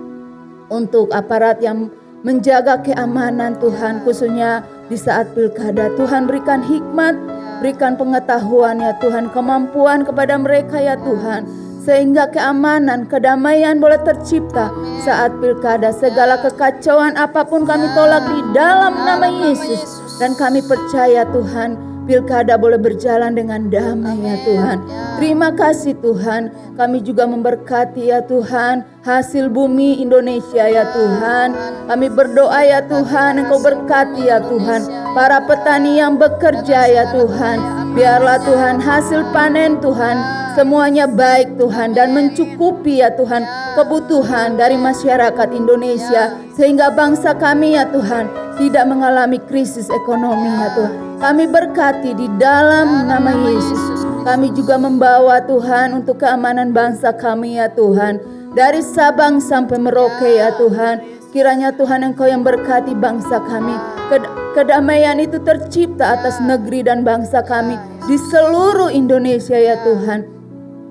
untuk aparat yang menjaga keamanan Tuhan, khususnya di saat pilkada. Tuhan berikan hikmat, berikan pengetahuan ya Tuhan, kemampuan kepada mereka ya Tuhan, sehingga keamanan, kedamaian boleh tercipta saat pilkada. Segala kekacauan apapun kami tolak di dalam nama Yesus. Dan kami percaya Tuhan, pilkada boleh berjalan dengan damai ya Tuhan. Terima kasih Tuhan, kami juga memberkati ya Tuhan hasil bumi Indonesia ya Tuhan. Kami berdoa ya Tuhan, Engkau berkati ya Tuhan para petani yang bekerja ya Tuhan. Biarlah Tuhan hasil panen Tuhan semuanya baik Tuhan, dan mencukupi ya Tuhan kebutuhan dari masyarakat Indonesia, sehingga bangsa kami ya Tuhan tidak mengalami krisis ekonomi ya Tuhan. Kami berkati di dalam nama Yesus. Kami juga membawa Tuhan untuk keamanan bangsa kami ya Tuhan. Dari Sabang sampai Merauke ya Tuhan. Kiranya Tuhan Engkau yang berkati bangsa kami. Kedamaian itu tercipta atas negeri dan bangsa kami di seluruh Indonesia ya Tuhan.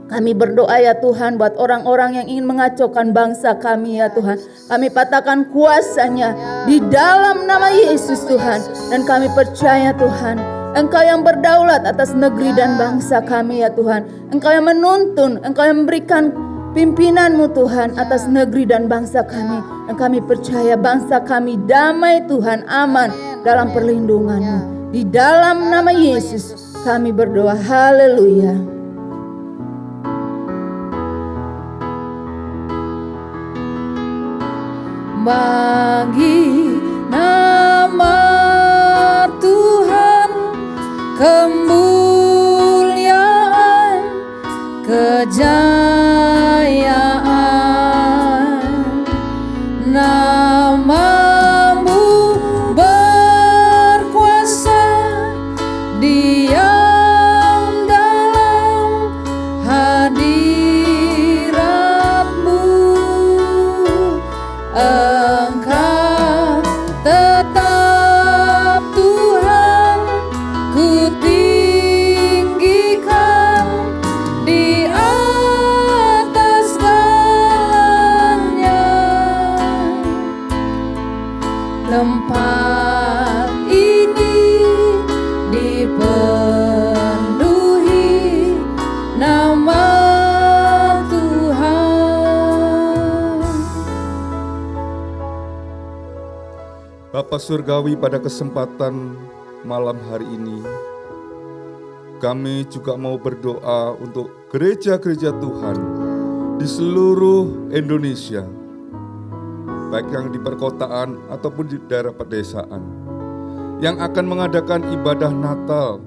Kami berdoa ya Tuhan buat orang-orang yang ingin mengacaukan bangsa kami ya Tuhan. Kami patahkan kuasanya di dalam nama Yesus Tuhan. Dan kami percaya Tuhan, Engkau yang berdaulat atas negeri dan bangsa kami ya Tuhan. Engkau yang menuntun, Engkau yang memberikan pimpinan-Mu Tuhan atas negeri dan bangsa kami. Dan kami percaya bangsa kami damai Tuhan, aman dalam perlindungan-Mu. Di dalam nama Yesus kami berdoa, haleluya. Bagi nama Tuhan kemuliaan, kejayaan, nama-Mu berkuasa, diam dalam hadirat-Mu. Engkau tetap Tuhan, ku tinggikan di atas segalanya. Tempat ini dipenuhi nama Bapa Surgawi, pada kesempatan malam hari ini, kami juga mau berdoa untuk gereja-gereja Tuhan di seluruh Indonesia, baik yang di perkotaan ataupun di daerah pedesaan, yang akan mengadakan ibadah Natal.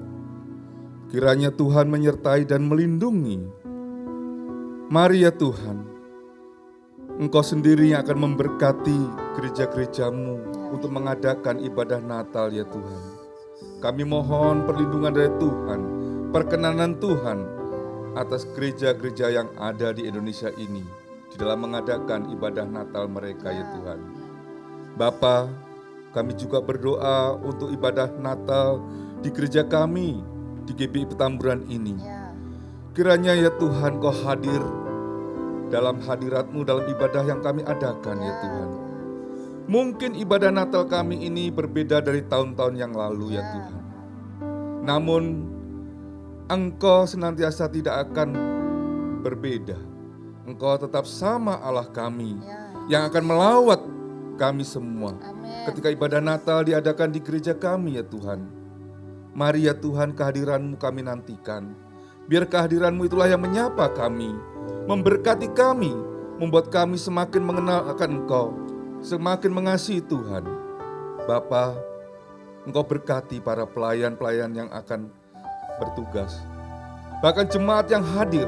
Kiranya Tuhan menyertai dan melindungi. Mari ya Tuhan, Engkau sendiri yang akan memberkati gereja-gereja-Mu untuk mengadakan ibadah Natal ya Tuhan. Kami mohon perlindungan dari Tuhan, perkenanan Tuhan atas gereja-gereja yang ada di Indonesia ini di dalam mengadakan ibadah Natal mereka ya Tuhan. Bapa, kami juga berdoa untuk ibadah Natal di gereja kami di GBI Petamburan ini. Kiranya ya Tuhan Kau hadir dalam hadirat-Mu dalam ibadah yang kami adakan ya Tuhan. Mungkin ibadah Natal kami ini berbeda dari tahun-tahun yang lalu ya Tuhan. Namun Engkau senantiasa tidak akan berbeda. Engkau tetap sama Allah kami yang akan melawat kami semua. Ketika ibadah Natal diadakan di gereja kami ya Tuhan. Mari ya Tuhan, kehadiran-Mu kami nantikan. Biar kehadiran-Mu itulah yang menyapa kami, memberkati kami, membuat kami semakin mengenal akan Engkau, semakin mengasihi Tuhan. Bapa, Engkau berkati para pelayan-pelayan yang akan bertugas. Bahkan jemaat yang hadir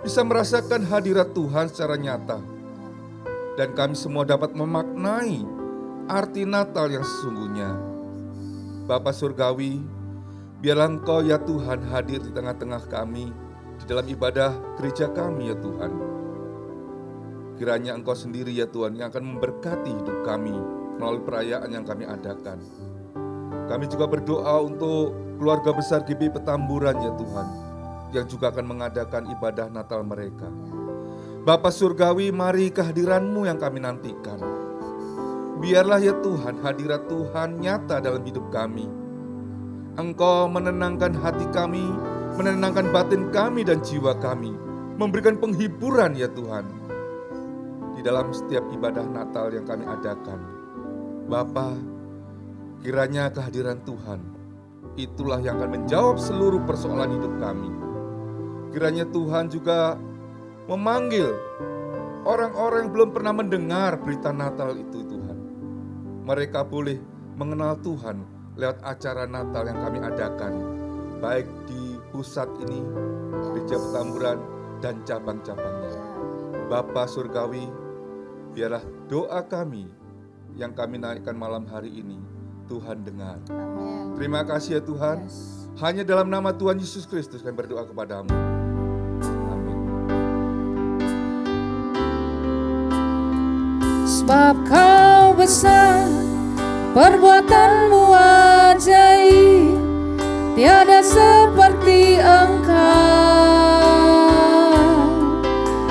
bisa merasakan hadirat Tuhan secara nyata. Dan kami semua dapat memaknai arti Natal yang sesungguhnya. Bapa Surgawi, biarlah Engkau ya Tuhan hadir di tengah-tengah kami, di dalam ibadah gereja kami ya Tuhan. Kiranya Engkau sendiri ya Tuhan yang akan memberkati hidup kami melalui perayaan yang kami adakan. Kami juga berdoa untuk keluarga besar GBI Petamburan ya Tuhan, yang juga akan mengadakan ibadah Natal mereka. Bapa Surgawi, mari kehadiran-Mu yang kami nantikan. Biarlah ya Tuhan, hadirat Tuhan nyata dalam hidup kami. Engkau menenangkan hati kami, menenangkan batin kami dan jiwa kami, memberikan penghiburan ya Tuhan di dalam setiap ibadah Natal yang kami adakan. Bapa, kiranya kehadiran Tuhan itulah yang akan menjawab seluruh persoalan hidup kami. Kiranya Tuhan juga memanggil orang-orang yang belum pernah mendengar berita Natal itu Tuhan. Mereka boleh mengenal Tuhan lewat acara Natal yang kami adakan, baik di pusat ini, Gereja Petamburan, dan cabang-cabangnya. Bapa Surgawi, biarlah doa kami yang kami naikkan malam hari ini Tuhan dengar. Amin. Terima kasih ya Tuhan. Yes. Hanya dalam nama Tuhan Yesus Kristus kami berdoa kepadamu. Amin. Sebab kau besar, perbuatanmu ajaib, tiada seperti engkau,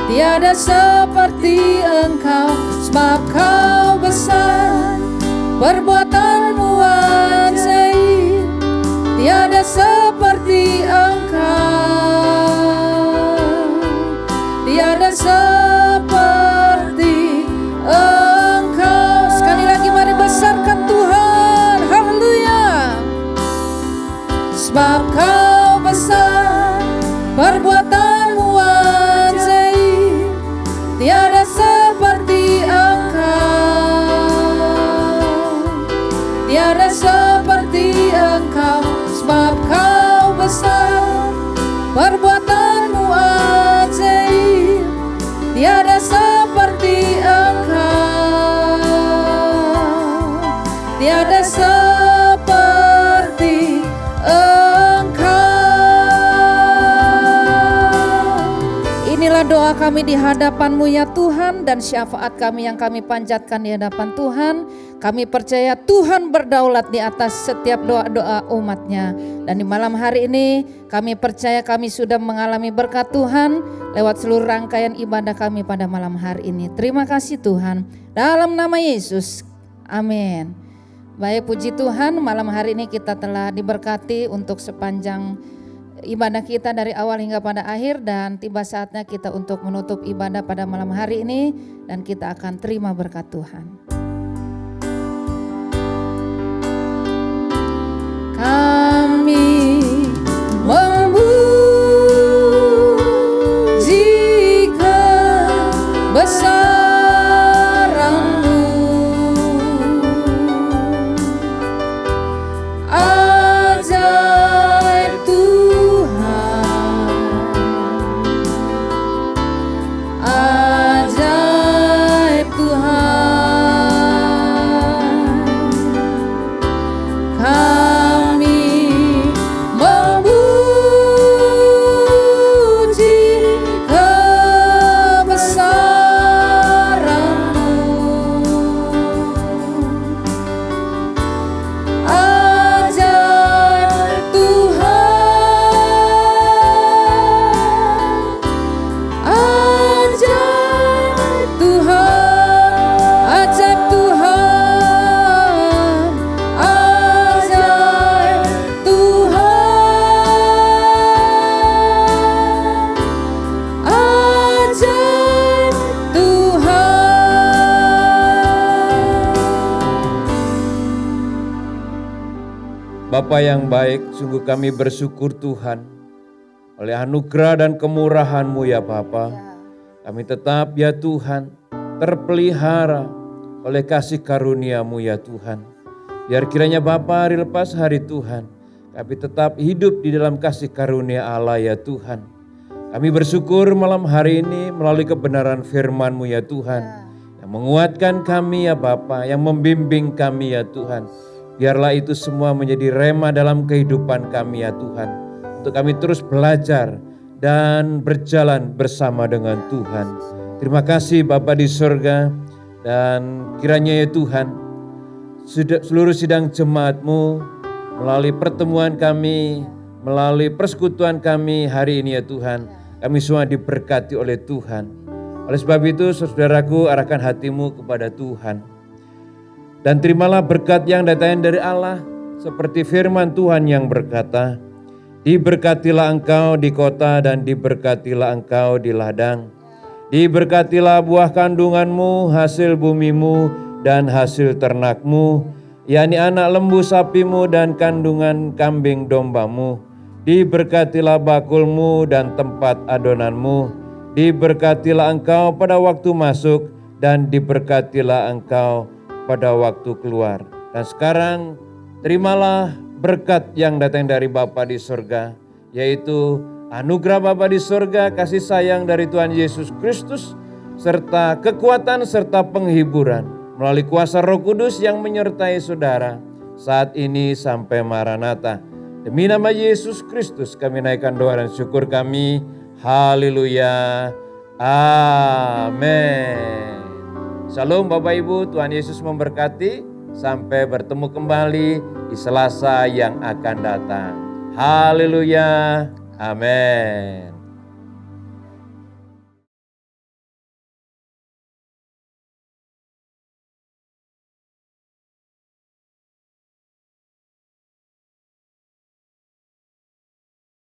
tiada seperti engkau. Sebab kau besar, perbuatanmu ajaib, tiada seperti engkau, tiada seperti engkau. Sekali lagi mari besarkan Tuhan. Haleluya. Sebab kau besar, perbuatanmu ajaib, tiada seperti engkau, tiada seperti engkau. Sebab kau besar, perbuatanmu ajaib, tiada seperti engkau, tiada seperti Inilah doa kami di hadapan-Mu ya Tuhan, dan syafaat kami yang kami panjatkan di hadapan Tuhan. Kami percaya Tuhan berdaulat di atas setiap doa-doa umat-Nya. Dan di malam hari ini kami percaya kami sudah mengalami berkat Tuhan lewat seluruh rangkaian ibadah kami pada malam hari ini. Terima kasih Tuhan. Dalam nama Yesus. Amin. Baik, puji Tuhan, malam hari ini kita telah diberkati untuk sepanjang ibadah kita dari awal hingga pada akhir, dan tiba saatnya kita untuk menutup ibadah pada malam hari ini dan kita akan terima berkat Tuhan. Kami memuji kebesaran-Mu, ajaib Tuhan, ajaib Tuhan. Kami memuji kebesaran-Mu, ajaib Tuhan, ajaib Tuhan, ajaib Tuhan, ajaib Tuhan, ajaib Tuhan. Bapa yang baik, sungguh kami bersyukur Tuhan oleh anugerah dan kemurahan-Mu ya Bapa. Kami tetap ya Tuhan terpelihara oleh kasih karunia-Mu ya Tuhan. Biar kiranya Bapa hari lepas hari Tuhan, kami tetap hidup di dalam kasih karunia Allah ya Tuhan. Kami bersyukur malam hari ini melalui kebenaran firman-Mu ya Tuhan, yang menguatkan kami ya Bapa, yang membimbing kami ya Tuhan. Biarlah itu semua menjadi rema dalam kehidupan kami ya Tuhan, untuk kami terus belajar dan berjalan bersama dengan Tuhan. Terima kasih Bapa di surga, dan kiranya ya Tuhan, seluruh sidang jemaat-Mu melalui pertemuan kami, melalui persekutuan kami hari ini ya Tuhan, kami semua diberkati oleh Tuhan. Oleh sebab itu saudaraku, arahkan hatimu kepada Tuhan. Dan terimalah berkat yang datang dari Allah, seperti firman Tuhan yang berkata, diberkatilah engkau di kota dan diberkatilah engkau di ladang. Diberkatilah buah kandunganmu, hasil bumimu dan hasil ternakmu, yakni anak lembu sapimu dan kandungan kambing dombamu. Diberkatilah bakulmu dan tempat adonanmu. Diberkatilah engkau pada waktu masuk dan diberkatilah engkau pada waktu keluar. Dan sekarang terimalah berkat yang datang dari Bapa di surga, yaitu anugerah Bapa di surga, kasih sayang dari Tuhan Yesus Kristus, serta kekuatan serta penghiburan melalui kuasa Roh Kudus yang menyertai saudara, saat ini sampai Maranatha. Demi nama Yesus Kristus kami naikkan doa dan syukur kami. Haleluya. Amin. Shalom Bapak Ibu, Tuhan Yesus memberkati. Sampai bertemu kembali di Selasa yang akan datang. Haleluya. Amin.